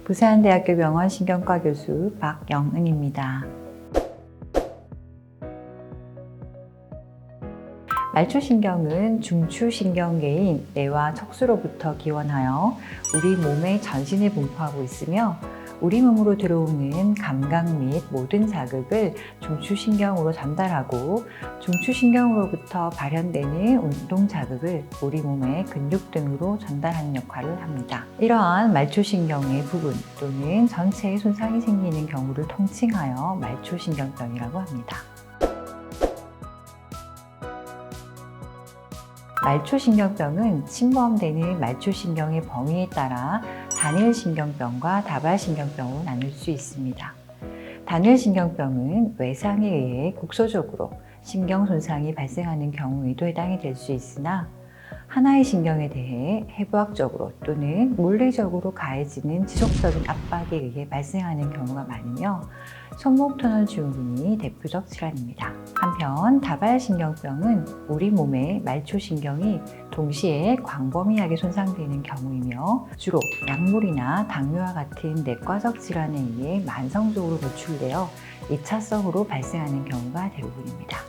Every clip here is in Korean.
부산대학교 병원 신경과 교수 박영은입니다. 말초신경은 중추신경계인 뇌와 척수로부터 기원하여 우리 몸의 전신에 분포하고 있으며 우리 몸으로 들어오는 감각 및 모든 자극을 중추신경으로 전달하고 중추신경으로부터 발현되는 운동 자극을 우리 몸의 근육 등으로 전달하는 역할을 합니다. 이러한 말초신경의 부분 또는 전체에 손상이 생기는 경우를 통칭하여 말초신경병이라고 합니다. 말초신경병은 침범되는 말초신경의 범위에 따라 단일신경병과 다발신경병으로 나눌 수 있습니다. 단일신경병은 외상에 의해 국소적으로 신경 손상이 발생하는 경우에도 해당이 될 수 있으나 하나의 신경에 대해 해부학적으로 또는 물리적으로 가해지는 지속적인 압박에 의해 발생하는 경우가 많으며 손목 터널 증후군이 대표적 질환입니다. 한편 다발신경병은 우리 몸의 말초신경이 동시에 광범위하게 손상되는 경우이며 주로 약물이나 당뇨와 같은 내과적 질환에 의해 만성적으로 노출되어 2차성으로 발생하는 경우가 대부분입니다.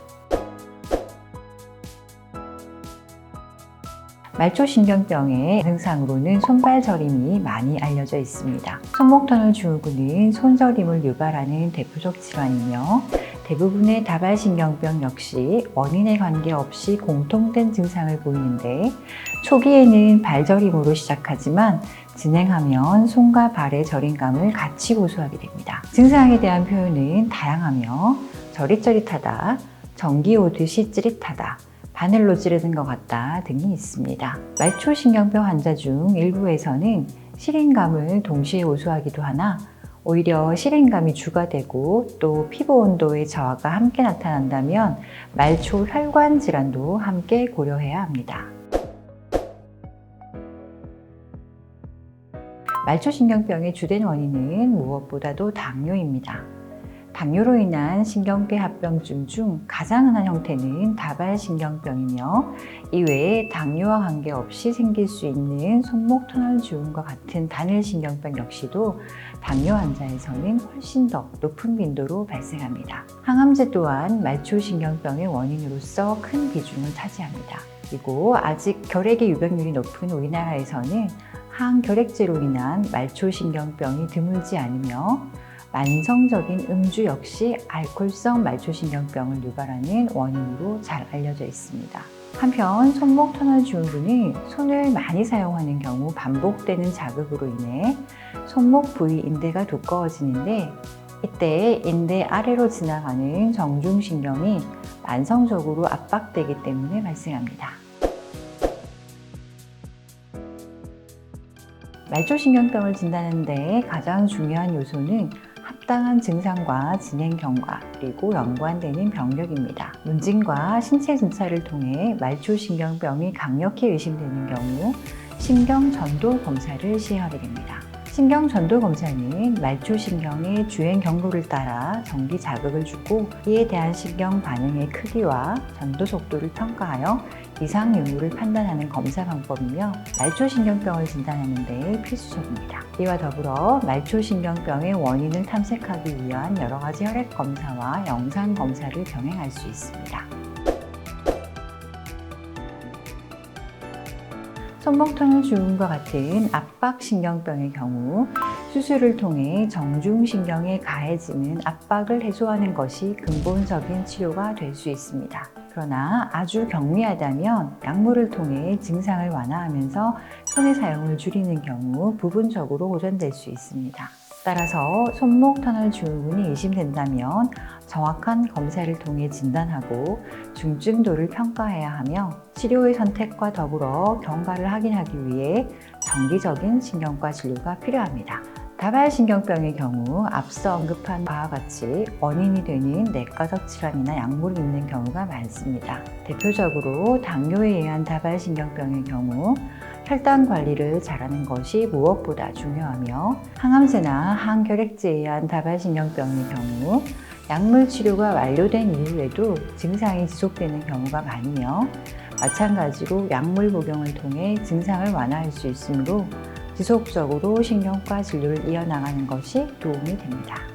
말초신경병의 증상으로는 손발 저림이 많이 알려져 있습니다. 손목 터널 증후군은 손저림을 유발하는 대표적 질환이며 대부분의 다발신경병 역시 원인에 관계없이 공통된 증상을 보이는데 초기에는 발저림으로 시작하지만 진행하면 손과 발의 저림감을 같이 고수하게 됩니다. 증상에 대한 표현은 다양하며 저릿저릿하다, 전기 오듯이 찌릿하다, 바늘로 찌르는 것 같다 등이 있습니다. 말초신경병 환자 중 일부에서는 실행감을 동시에 호소하기도 하나 오히려 실행감이 주가 되고 또 피부 온도의 저하가 함께 나타난다면 말초혈관 질환도 함께 고려해야 합니다. 말초신경병의 주된 원인은 무엇보다도 당뇨입니다. 당뇨로 인한 신경계 합병증 중 가장 흔한 형태는 다발신경병이며 이외에 당뇨와 관계없이 생길 수 있는 손목 터널 증후군과 같은 단일신경병 역시도 당뇨 환자에서는 훨씬 더 높은 빈도로 발생합니다. 항암제 또한 말초신경병의 원인으로서 큰 비중을 차지합니다. 그리고 아직 결핵의 유병률이 높은 우리나라에서는 항결핵제로 인한 말초신경병이 드물지 않으며 만성적인 음주 역시 알코올성 말초신경병을 유발하는 원인으로 잘 알려져 있습니다. 한편 손목 터널 증후군은 손을 많이 사용하는 경우 반복되는 자극으로 인해 손목 부위 인대가 두꺼워지는데 이때 인대 아래로 지나가는 정중신경이 만성적으로 압박되기 때문에 발생합니다. 말초신경병을 진단하는 데 가장 중요한 요소는 합당한 증상과 진행 경과 그리고 연관되는 병력입니다. 문진과 신체 진찰을 통해 말초신경병이 강력히 의심되는 경우 신경전도 검사를 시행하게 됩니다. 신경전도 검사는 말초신경의 주행 경로를 따라 전기 자극을 주고 이에 대한 신경 반응의 크기와 전도 속도를 평가하여 이상 유무를 판단하는 검사 방법이며 말초신경병을 진단하는 데 필수적입니다. 이와 더불어 말초신경병의 원인을 탐색하기 위한 여러 가지 혈액 검사와 영상 검사를 병행할 수 있습니다. 손목 터널 증후군과 같은 압박신경병의 경우 수술을 통해 정중신경에 가해지는 압박을 해소하는 것이 근본적인 치료가 될 수 있습니다. 그러나 아주 경미하다면 약물을 통해 증상을 완화하면서 손의 사용을 줄이는 경우 부분적으로 호전될 수 있습니다. 따라서 손목 터널 증후군이 의심된다면 정확한 검사를 통해 진단하고 중증도를 평가해야 하며 치료의 선택과 더불어 경과를 확인하기 위해 정기적인 신경과 진료가 필요합니다. 다발신경병의 경우 앞서 언급한 바와 같이 원인이 되는 내과적 질환이나 약물이 있는 경우가 많습니다. 대표적으로 당뇨에 의한 다발신경병의 경우 혈당 관리를 잘하는 것이 무엇보다 중요하며 항암제나 항결핵제에 의한 다발신경병의 경우 약물 치료가 완료된 이후에도 증상이 지속되는 경우가 많으며 마찬가지로 약물 복용을 통해 증상을 완화할 수 있으므로 지속적으로 신경과 진료를 이어나가는 것이 도움이 됩니다.